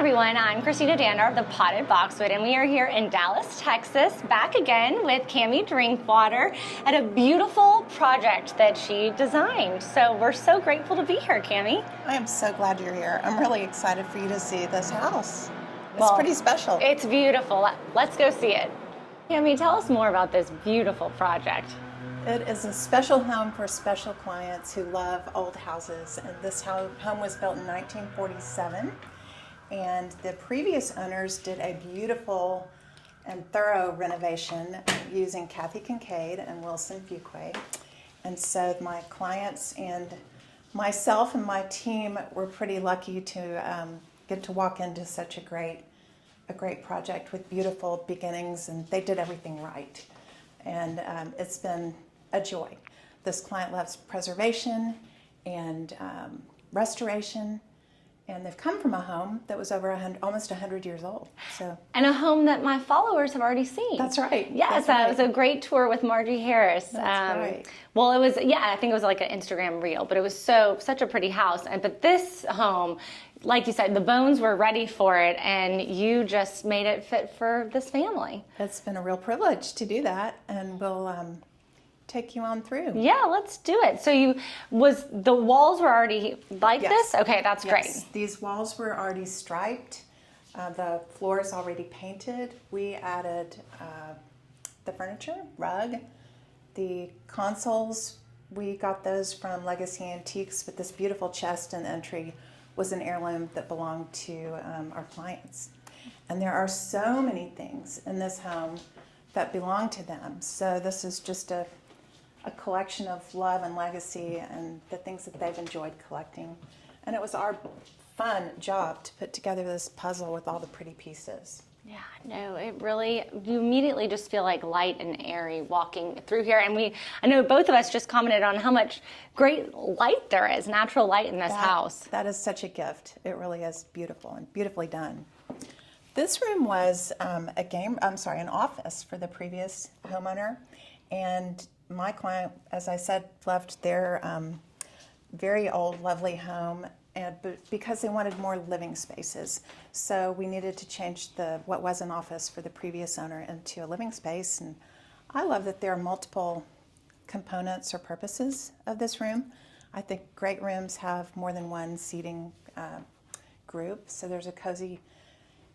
everyone, I'm Christina Dandar of the Potted Boxwood, and we are here in Dallas, Texas, back again with Camie Drinkwater at a beautiful project that she designed. So we're so grateful to be here, Camie. I am so glad you're here. I'm really excited for you to see this house. It's pretty special. It's beautiful. Let's go see it. Camie, tell us more about this beautiful project. It is a special home for special clients who love old houses. And this home was built in 1947. And the previous owners did a beautiful and thorough renovation using Kathy Kincaid and Wilson Fuquay. And so my clients and myself and my team were pretty lucky to get to walk into such a great project with beautiful beginnings, and they did everything right. And it's been a joy. This client loves preservation and restoration. And they've come from a home that was over almost 100 years old. And a home that my followers have already seen. That's right. Yes, That's right. It was a great tour with Margie Harris. That's right. Well, it was, I think it was like an Instagram reel, but it was such a pretty house. But this home, like you said, the bones were ready for it, and you just made it fit for this family. It's been a real privilege to do that, and we'll take you on through. Yeah, let's do it. So the walls were already like this? Okay, that's great. These walls were already striped. The floor is already painted. We added the furniture, rug, the consoles. We got those from Legacy Antiques, but this beautiful chest and entry was an heirloom that belonged to our clients. And there are so many things in this home that belong to them. So this is just a collection of love and legacy and the things that they've enjoyed collecting. And it was our fun job to put together this puzzle with all the pretty pieces. Yeah, no, you immediately just feel like light and airy walking through here. And I know both of us just commented on how much great light there is, natural light in this house. That is such a gift. It really is beautiful and beautifully done. This room was an office for the previous homeowner. And my client, as I said, left their very old, lovely home because they wanted more living spaces. So we needed to change what was an office for the previous owner into a living space. And I love that there are multiple components or purposes of this room. I think great rooms have more than one seating group. So there's a cozy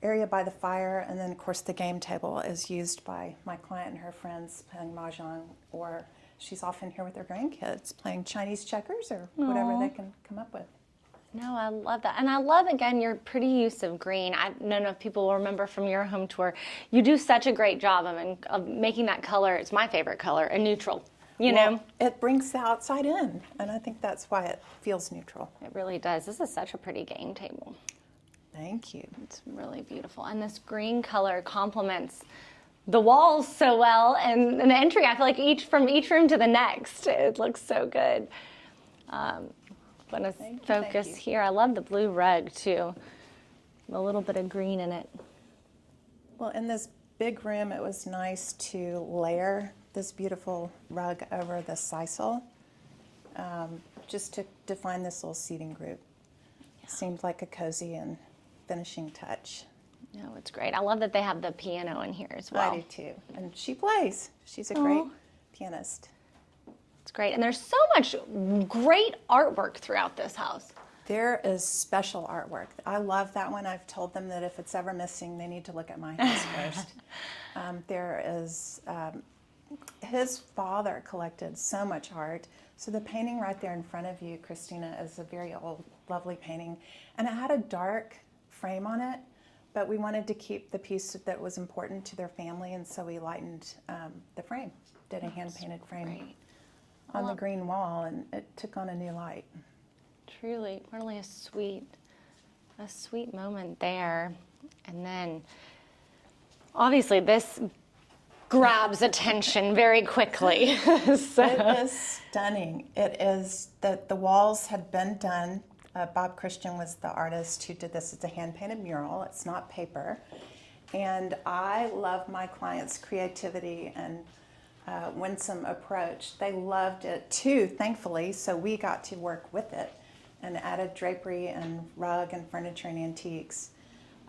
area by the fire, and then of course the game table is used by my client and her friends playing mahjong, or she's often here with her grandkids playing Chinese checkers or whatever they can come up with. No, I love that. And I love, again, your pretty use of green. I don't know if people will remember from your home tour, you do such a great job of making that color, it's my favorite color, a neutral, you know? It brings the outside in, and I think that's why it feels neutral. It really does. This is such a pretty game table. Thank you. It's really beautiful. And this green color complements the walls so well. And the entry, I feel like from each room to the next, it looks so good. I'm going to focus here. I love the blue rug too. A little bit of green in it. Well, in this big room, it was nice to layer this beautiful rug over the sisal, just to define this little seating group. Yeah. Seemed like a cozy and finishing touch. No, it's great. I love that they have the piano in here as well. I do too. And she plays. She's a great pianist. It's great. And there's so much great artwork throughout this house. There is special artwork. I love that one. I've told them that if it's ever missing, they need to look at my house first. There is, his father collected so much art. So the painting right there in front of you, Christina, is a very old, lovely painting. And it had a dark frame on it, but we wanted to keep the piece that was important to their family, and so we lightened the frame, did a hand-painted frame on the green wall, and it took on a new light. Truly, really a sweet moment there. And then, obviously, this grabs attention very quickly. So. It is stunning. It is that the walls had been done. Bob Christian was the artist who did this. It's a hand-painted mural. It's not paper. And I love my clients' creativity and winsome approach. They loved it too, thankfully, so we got to work with it and added drapery and rug and furniture and antiques.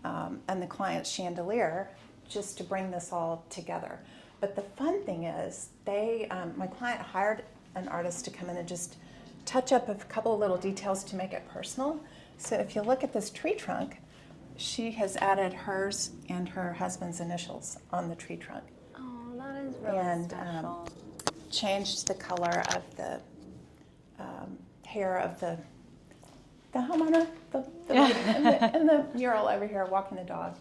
and the client's chandelier, just to bring this all together. But the fun thing is, my client hired an artist to come in and just touch up a couple of little details to make it personal. So if you look at this tree trunk, she has added hers and her husband's initials on the tree trunk. Oh, that is really And special. changed the color of the hair of the homeowner, the lady in the mural over here walking the dog,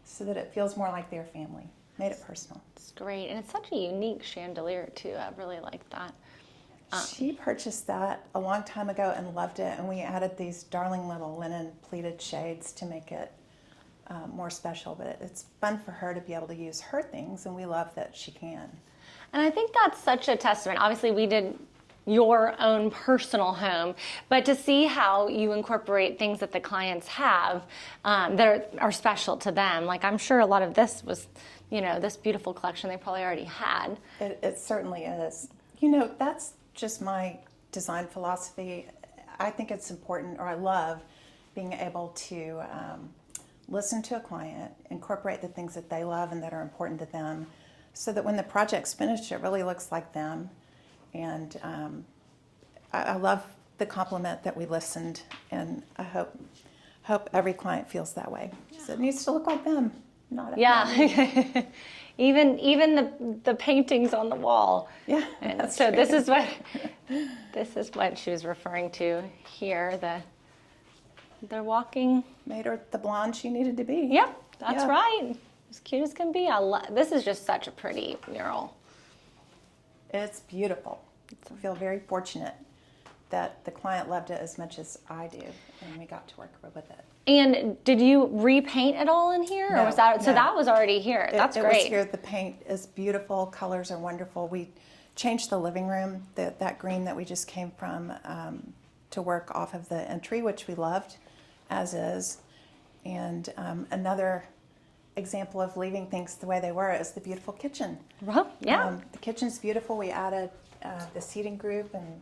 so that it feels more like their family. Made it personal. It's great. And it's such a unique chandelier, too. I really like that. She purchased that a long time ago and loved it, and we added these darling little linen pleated shades to make it more special. But it's fun for her to be able to use her things, and we love that she can. And I think that's such a testament. Obviously, we did your own personal home, but to see how you incorporate things that the clients have that are special to them. Like, I'm sure a lot of this was, this beautiful collection they probably already had. It certainly is. That's just my design philosophy. I think it's important, or I love being able to listen to a client, incorporate the things that they love and that are important to them, so that when the project's finished, it really looks like them. And I love the compliment that we listened, and I hope every client feels that way. Yeah. So it needs to look like them, not yeah. even the paintings on the wall. Yeah. And so true. this is what she was referring to here. They're walking. Made her the blonde she needed to be. Yep, that's right. As cute as can be. This is just such a pretty mural. It's beautiful. I feel very fortunate that the client loved it as much as I do, and we got to work with it. And did you repaint it all in here? No, or was that no. So that was already here. That's it great. Was here. The paint is beautiful. Colors are wonderful. We changed the living room, that green that we just came from, to work off of the entry, which we loved, as is. And another example of leaving things the way they were is the beautiful kitchen. Well, yeah. The kitchen's beautiful. We added the seating group and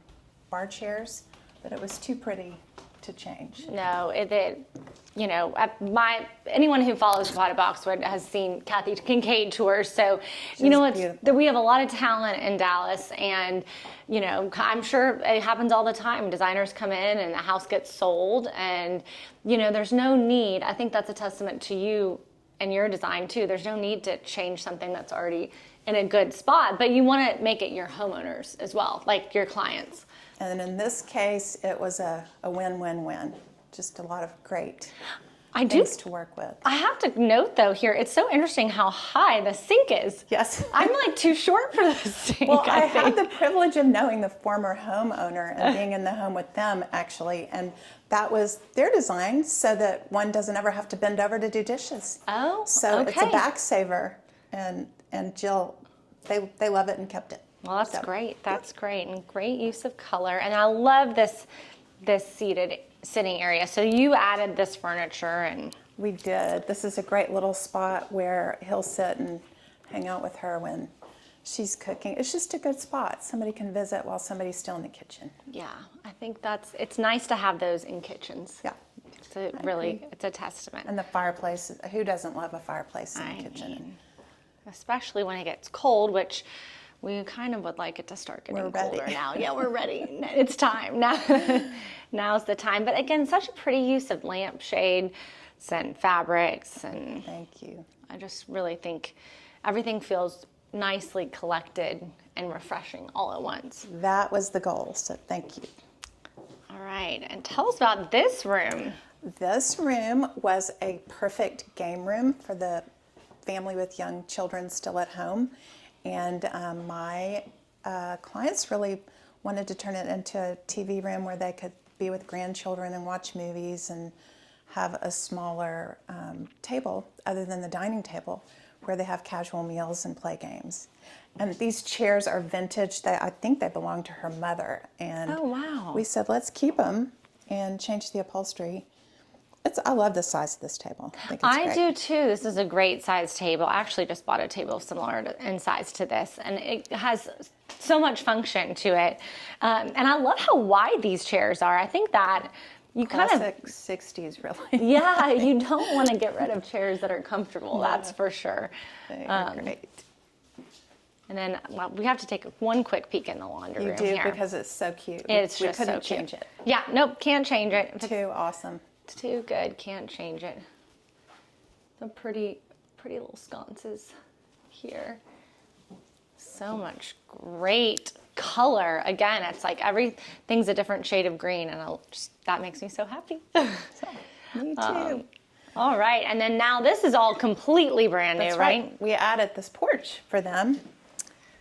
bar chairs, but it was too pretty to change. No, anyone who follows Pot of Boxwood has seen Kathy Kincaid tours. So, we have a lot of talent in Dallas, and I'm sure it happens all the time. Designers come in and the house gets sold, and there's no need. I think that's a testament to you and your design too. There's no need to change something that's already in a good spot, but you want to make it your homeowners as well, like your clients. And in this case, it was a win-win-win. Just a lot of great things to work with. I have to note, though, here, it's so interesting how high the sink is. Yes. I'm like too short for the sink. Well, I had the privilege of knowing the former homeowner and being in the home with them, actually. And that was their design, so that one doesn't ever have to bend over to do dishes. Oh, so okay. It's a back saver. And Jill, they love it and kept it. Well, that's great. That's great. And great use of color. And I love this sitting area. So you added this furniture. And we did. This is a great little spot where he'll sit and hang out with her when she's cooking. It's just a good spot. Somebody can visit while somebody's still in the kitchen. Yeah, I think it's nice to have those in kitchens. Yeah. So it's a testament. And the fireplace, who doesn't love a fireplace in the kitchen? Especially when it gets cold, which we kind of would like it to start getting colder now. Yeah, we're ready. It's time. Now's the time. But again, such a pretty use of lampshades and fabrics. And thank you. I just really think everything feels nicely collected and refreshing all at once. That was the goal, so thank you. All right, and tell us about this room. This room was a perfect game room for the family with young children still at home. And my clients really wanted to turn it into a TV room where they could be with grandchildren and watch movies and have a smaller table other than the dining table where they have casual meals and play games. And these chairs are vintage. I think they belong to her mother. And oh, wow. We said, let's keep them and change the upholstery. I love the size of this table. I think it's I great. do too. This is a great size table. I actually just bought a table similar in size to this, and it has so much function to it. And I love how wide these chairs are. I think that you kind of, classic 60s, really. yeah, you don't want to get rid of chairs that are comfortable. That's for sure. They are great. And then we have to take one quick peek in the laundry room here. You do, because it's so cute. It's we just couldn't so cute. change it. Yeah, nope, can't change it. Too awesome. It's too good, can't change it. The pretty little sconces here. So much great color. Again, it's like everything's a different shade of green, and that makes me so happy. Me too. All right, and then now this is all completely brand new, right? We added this porch for them,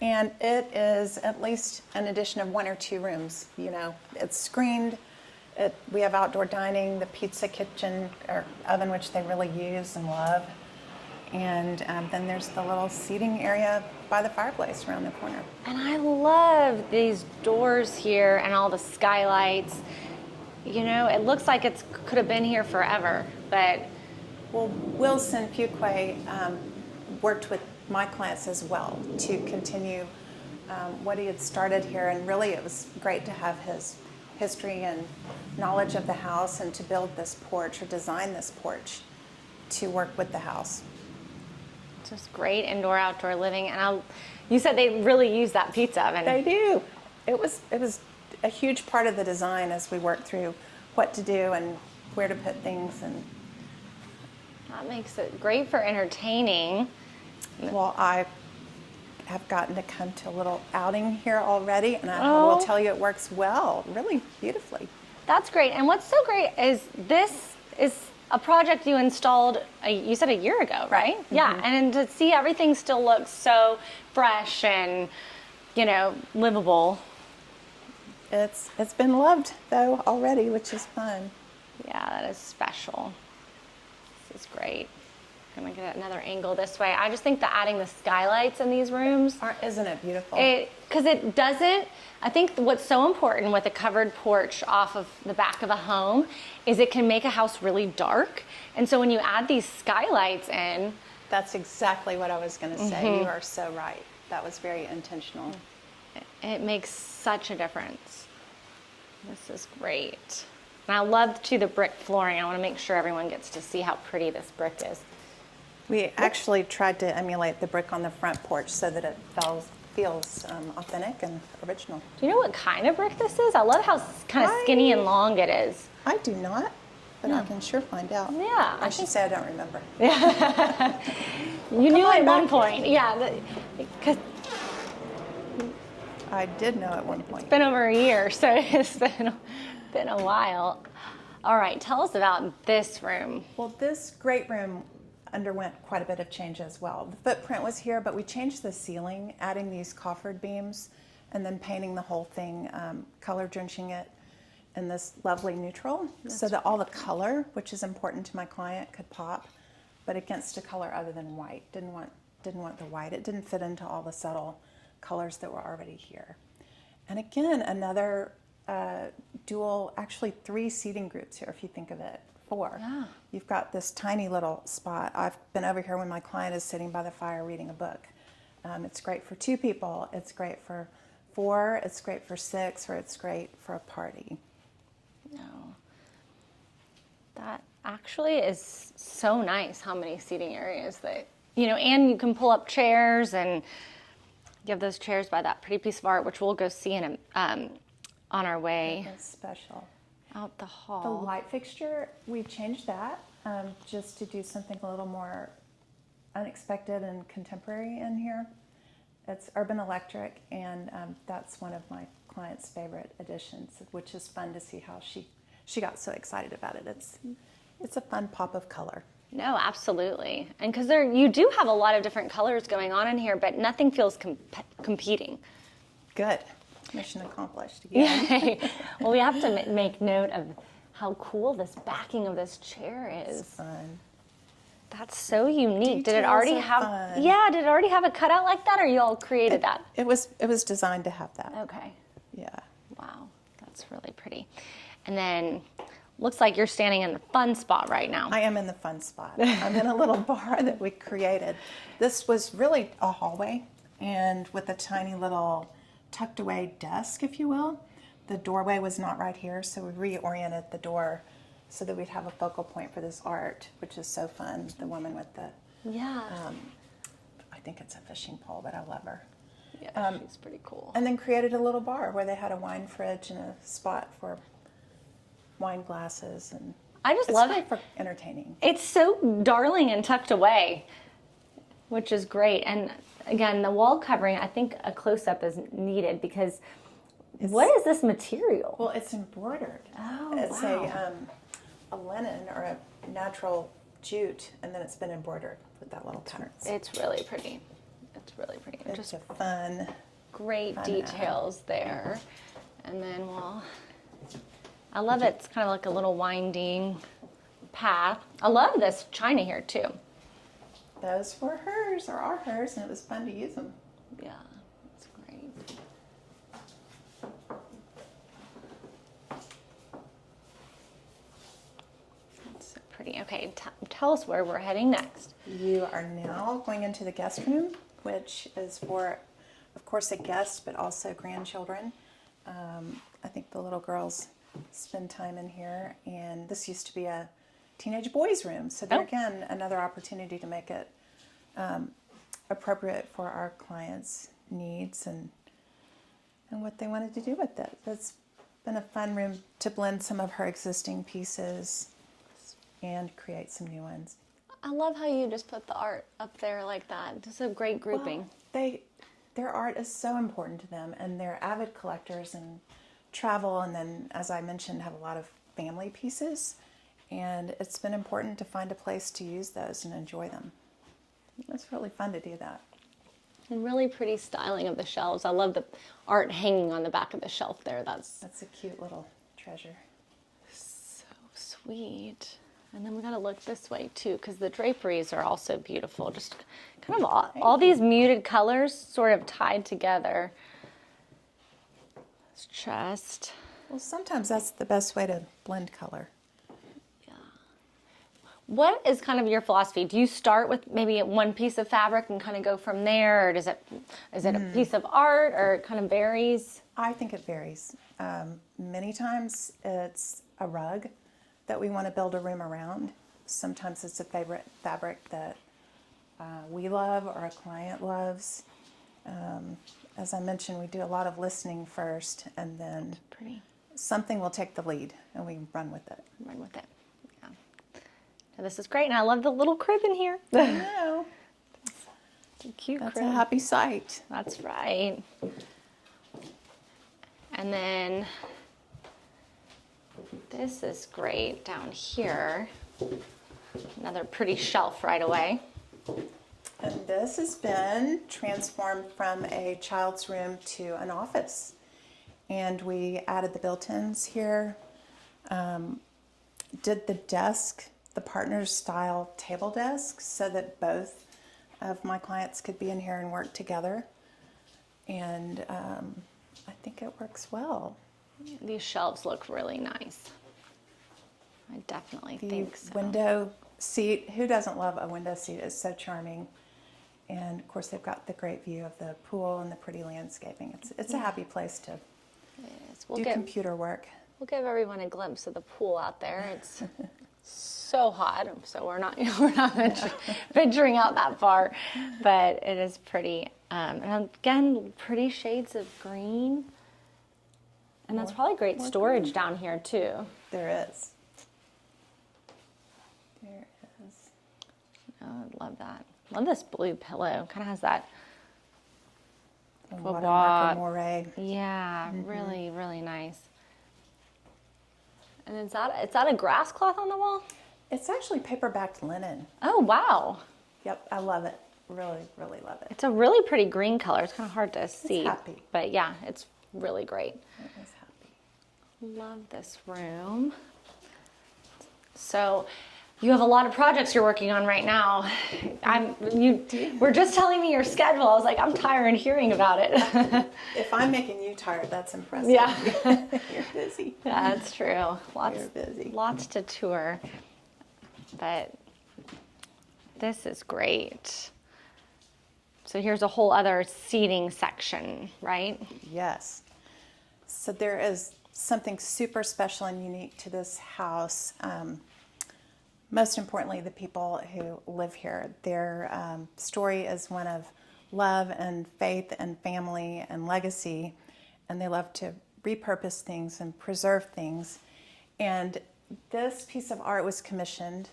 and it is at least an addition of 1 or 2 rooms. You know, it's screened. We have outdoor dining, the pizza kitchen or oven, which they really use and love. And then there's the little seating area by the fireplace around the corner. And I love these doors here and all the skylights. You know, it looks like it could have been here forever, but... Well, Wilson Fuquay worked with my clients as well to continue what he had started here, and really it was great to have his history and knowledge of the house and to build this porch or design this porch to work with the house. Just great indoor-outdoor living, and you said they really use that pizza oven. They do. It was a huge part of the design as we worked through what to do and where to put things, and that makes it great for entertaining. well, I have gotten to come to a little outing here already, and I will tell you it works well, really beautifully. That's great. And what's so great is this is a project you installed, you said a year ago, right? Mm-hmm. Yeah, and to see everything still looks so fresh and, you know, livable. It's been loved, though, already, which is fun. Yeah, that is special. This is great. I'm going to get another angle this way. I just think that adding the skylights in these rooms... Isn't it beautiful? Because it doesn't... I think what's so important with a covered porch off of the back of a home is it can make a house really dark. And so when you add these skylights in... That's exactly what I was going to say. Mm-hmm. You are so right. That was very intentional. It makes such a difference. This is great. And I love, too, the brick flooring. I want to make sure everyone gets to see how pretty this brick is. We actually tried to emulate the brick on the front porch so that it feels authentic and original. Do you know what kind of brick this is? I love how kind of skinny and long it is. I do not, but I can sure find out. Yeah. I should say I don't remember. You knew at one point. Yeah. Because I did know at one point. It's been over a year, so it's been a while. All right, tell us about this room. Well, this great room underwent quite a bit of change as well. The footprint was here, but we changed the ceiling, adding these coffered beams, and then painting the whole thing, color drenching it in this lovely neutral, so that all the color, which is important to my client, could pop, but against a color other than white. Didn't want the white. It didn't fit into all the subtle colors that were already here. And again, another dual, actually 3 seating groups here, if you think of it. 4. Yeah. You've got this tiny little spot. I've been over here when my client is sitting by the fire reading a book. It's great for 2 people. It's great for 4. It's great for 6, or it's great for a party. No. That actually is so nice, how many seating areas that, you know, and you can pull up chairs, and you have those chairs by that pretty piece of art, which we'll go see in on our way. That's special. Out the hall. The light fixture, we changed that just to do something a little more unexpected and contemporary in here. It's urban electric, and that's one of my client's favorite additions, which is fun to see how she got so excited about it. It's a fun pop of color. No, absolutely. And because you do have a lot of different colors going on in here, but nothing feels competing. Good. Mission accomplished again. Well, we have to make note of how cool this backing of this chair is. It's fun. That's so unique. Did it Details already are have? fun. Yeah. Did it already have a cutout like that, or you all created that? It was designed to have that. Okay. Yeah. Wow, that's really pretty. And then looks like you're standing in the fun spot right now. I am in the fun spot. I'm in a little bar that we created. This was really a hallway, and with a tiny little tucked away desk, if you will. the doorway was not right here, so we reoriented the door so that we'd have a focal point for this art, which is so fun. The woman with the, Yeah. I think it's a fishing pole, but I love her. Yeah, she's pretty cool. And then created a little bar where they had a wine fridge and a spot for wine glasses, and I just it's love great it. for entertaining. It's so darling and tucked away, which is great. And again, the wall covering, I think a close-up is needed because what is this material? Well, it's embroidered. Oh, It's wow. a linen or a natural jute, and then it's been embroidered with that little pattern. It's really pretty. It's really pretty. It's Just a fun. great fun details there. And then I love it. It's kind of like a little winding path. I love this china here too. Those were hers, or are hers, and it was fun to use them. Yeah, it's great. That's so pretty. Okay, tell us where we're heading next. You are now going into the guest room, which is for, of course, a guest, but also grandchildren. I think the little girls spend time in here, and this used to be a teenage boys' room. So there again, another opportunity to make it appropriate for our clients' needs and what they wanted to do with it. It's been a fun room to blend some of her existing pieces and create some new ones. I love how you just put the art up there like that. Just a great grouping. Well, their art is so important to them, and they're avid collectors and travel, and then, as I mentioned, have a lot of family pieces, and it's been important to find a place to use those and enjoy them. It's really fun to do that. And really pretty styling of the shelves. I love the art hanging on the back of the shelf there. That's a cute little treasure. so sweet. And then we got to look this way too, because the draperies are also beautiful. Just kind of all these muted colors sort of tied together. It's just, Well, sometimes that's the best way to blend color. yeah. What is kind of your philosophy? Do you start with maybe one piece of fabric and kind of go from there? Or is it a piece of art, or it kind of varies? I think it varies. Many times it's a rug that we want to build a room around. Sometimes it's a favorite fabric that we love or a client loves. As I mentioned, we do a lot of listening first, and then Pretty. something will take the lead and we run with it. Run with it. Yeah. Now, this is great, and I love the little crib in here. I know. It's a cute That's crib. a happy sight. That's right. And then this is great down here. Another pretty shelf right away. And this has been transformed from a child's room to an office. And we added the built-ins here, did the desk, the partners style table desk, so that both of my clients could be in here and work together. And I think it works well. These shelves look really nice. I definitely The think so. window seat, who doesn't love a window seat? It's so charming. And of course they've got the great view of the pool and the pretty landscaping. It's a happy place to Yes, do computer work. We'll give everyone a glimpse of the pool out there. It's so hot, so we're not venturing out that far, but it is pretty. And again, pretty shades of green, and that's probably great storage down here too. There is. There is. Oh, I love that. Love this blue pillow. Kind of has that. And watermark and moire. Yeah, really, really nice. And is that a grass cloth on the wall? It's actually paper-backed linen. Oh, wow. Yep, I love it. Really, really love it. It's a really pretty green color. It's kind of hard to see. happy. But yeah, it's really great. It is happy. Love this room. So you have a lot of projects you're working on right now. You were just telling me your schedule. I was like, I'm tired of hearing about it. If I'm making you tired, that's impressive. Yeah. You're busy. Yeah, that's true. You're busy. Lots to tour. But this is great. So here's a whole other seating section, right? Yes. So there is something super special and unique to this house. Most importantly, the people who live here. Their story is one of love and faith and family and legacy, and they love to repurpose things and preserve things. And this piece of art was commissioned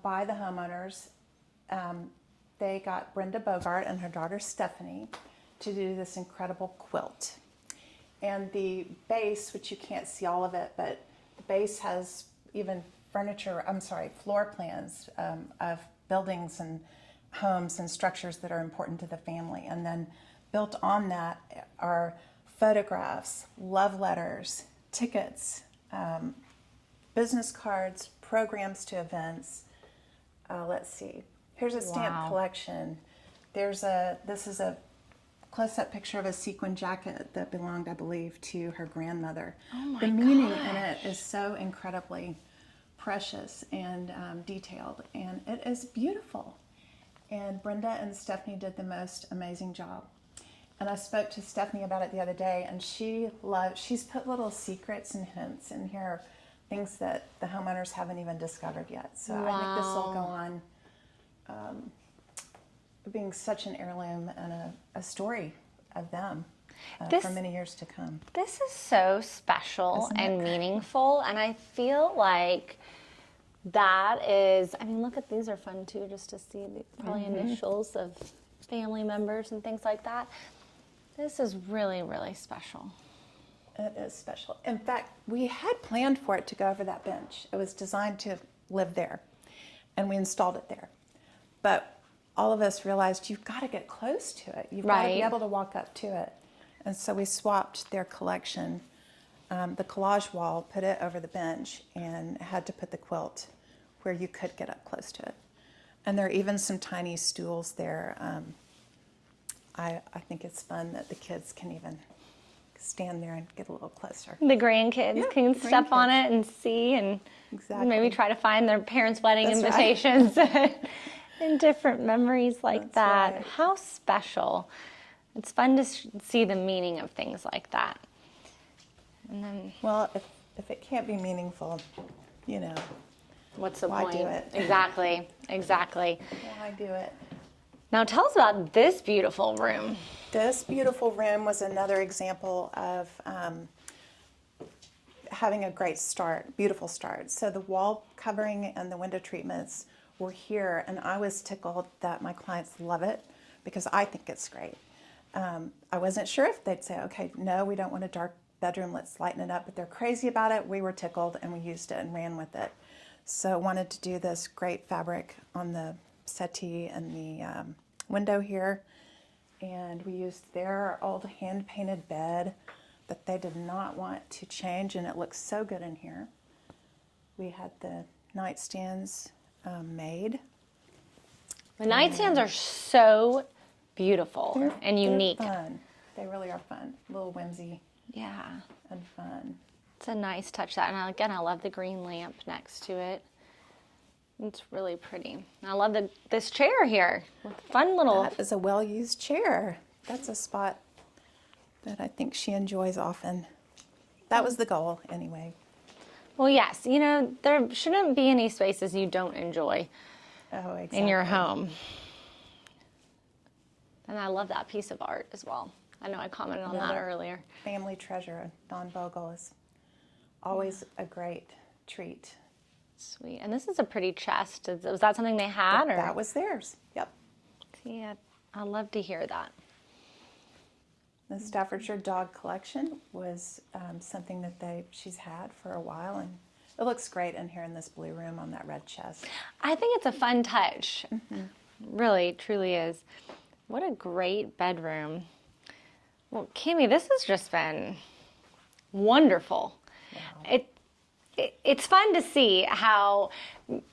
by the homeowners. They got Brenda Bogart and her daughter Stephanie to do this incredible quilt. And the base, which you can't see all of it, but the base has even floor plans of buildings and homes and structures that are important to the family. And then built on that are photographs, love letters, tickets, business cards, programs to events. Let's see. Here's a stamp collection. This is a close-up picture of a sequin jacket that belonged, I believe, to her grandmother. Oh my The meaning in it is so incredibly precious and detailed, and it is beautiful. And Brenda and Stephanie did the most amazing job. And I spoke to Stephanie about it the other day, and she's put little secrets and hints in here, things that the homeowners haven't even discovered yet. So I think this will go on being such an heirloom and a story of them for many years to come. This is so special and meaningful, and I feel like that is, I mean, look at these are fun too, just to see the probably initials of family members and things like that. This is really, really special. It is special. In fact, we had planned for it to go over that bench. It was designed to live there, and we installed it there. But all of us realized you've got to get close to it. You've got to be able to walk up to it. And so we swapped their collection, the collage wall, put it over the bench, and had to put the quilt where you could get up close to it. And there are even some tiny stools there. I think it's fun that the kids can even stand there and get a little closer. The grandkids can step on it and see, and maybe try to find their parents' wedding invitations and different memories like that. Right. How special. It's fun to see the meaning of things like that. And then, well, if it can't be meaningful, what's the why point? Do it? Exactly. Why do it? Now tell us about this beautiful room. This beautiful room was another example of having a great start, beautiful start. So the wall covering and the window treatments were here, and I was tickled that my clients love it because I think it's great. I wasn't sure if they'd say, okay, no, we don't want a dark bedroom, let's lighten it up, but they're crazy about it. We were tickled and we used it and ran with it. So wanted to do this great fabric on the settee and the window here. And we used their old hand-painted bed that they did not want to change, and it looks so good in here. We had the nightstands made. The nightstands are so beautiful and unique. They're fun. They really are fun. A little whimsy. Yeah. And fun. It's a nice touch. And I love the green lamp next to it. It's really pretty. I love this chair here with fun little... That is a well-used chair. That's a spot that I think she enjoys often. That was the goal anyway. Well, yes. There shouldn't be any spaces you don't enjoy in your home. And I love that piece of art as well. I know I commented on that earlier. Family treasure, Don Bogle, is always a great treat. Sweet. And this is a pretty chest. Was that something they had? Or? That was theirs. Yep. Yeah, I love to hear that. The Staffordshire dog collection was something that she's had for a while, and it looks great in here in this blue room on that red chest. I think it's a fun touch. Mm-hmm. Really, truly is. What a great bedroom. Well, Camie, this has just been wonderful. Wow. It's fun to see how,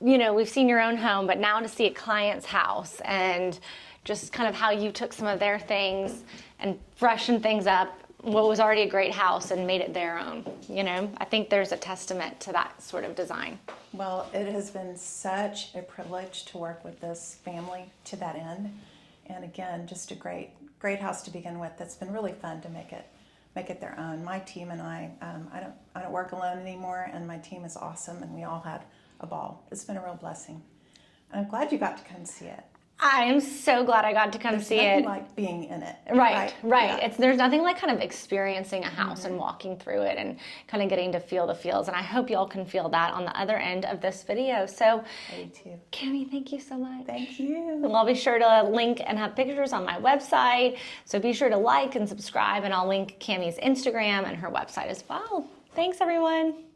we've seen your own home, but now to see a client's house and just kind of how you took some of their things and freshened things up, what was already a great house, and made it their own. I think there's a testament to that sort of design. Well, it has been such a privilege to work with this family to that end. And again, just a great house to begin with. That's been really fun to make make it their own. My team and I don't work alone anymore, and my team is awesome, and we all had a ball. It's been a real blessing. And I'm glad you got to come see it. I am so glad I got to come see There's it. nothing like being in it. Right. Yeah. There's nothing like kind of experiencing a house and walking through it and kind of getting to feel the feels. And I hope y'all can feel that on the other end of this video. So, I do too. Camie, thank you so much. Thank you. And I'll be sure to link and have pictures on my website. So be sure to like and subscribe, and I'll link Camie's Instagram and her website as well. Thanks, everyone.